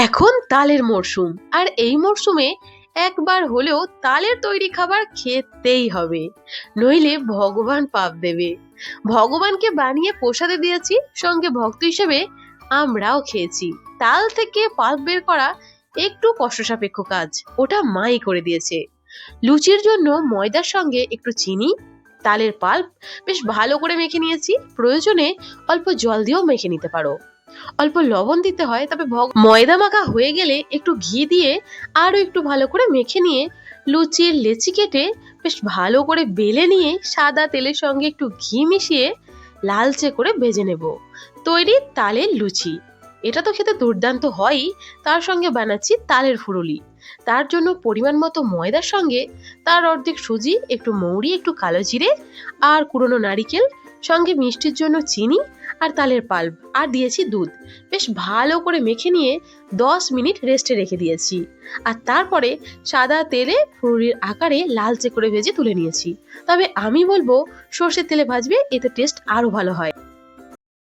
এখন তালের মরশুম, আর এই মরশুমে একবার হলেও তালের তৈরি খাবার খেতেই হবে, নইলে ভগবান পাপ দেবে। ভগবানকে বানিয়ে প্রসাদে দিয়েছি, সঙ্গে ভক্ত হিসেবে আমরাও খেয়েছি। তাল থেকে পাল্প বের করা একটু কষ্ট সাপেক্ষ কাজ, ওটা মাই করে দিয়েছে। লুচির জন্য ময়দার সঙ্গে একটু চিনি, তালের পাল্প বেশ ভালো করে মেখে নিয়েছি। প্রয়োজনে অল্প জল দিয়েও মেখে নিতে পারো। অল্প লবণ দিতে হয়, তবে ময়দা মাখা হয়ে গেলে একটু ঘি দিয়ে আরো একটু ভালো করে মেখে নিয়ে লুচির লেচি কেটে বেশ ভালো করে বেলে নিয়ে সাদা তেলের সঙ্গে একটু ঘি মিশিয়ে লালচে করে ভেজে নেব। তৈরি তালের লুচি। এটা তো খেতে দুর্দান্ত হয়ই, তার সঙ্গে বানাচ্ছি তালের ফুরুলি। তার জন্য পরিমাণ মতো ময়দার সঙ্গে তার অর্ধেক সুজি, একটু মৌরি, একটু কালো জিরে আর কুড়োনো নারিকেল, সঙ্গে মিষ্টির জন্য চিনি আর তালের পাল্প, আর দিয়েছি দুধ। বেশ ভালো করে মেখে নিয়ে 10 মিনিট রেস্টে রেখে দিয়েছি। আর তারপরে সাদা তেলে ফুলুরির আকারে লালচে করে ভেজে তুলে নিয়েছি। তবে আমি বলবো সর্ষের তেলে ভাজবে, এতে টেস্ট আরো ভালো হয়।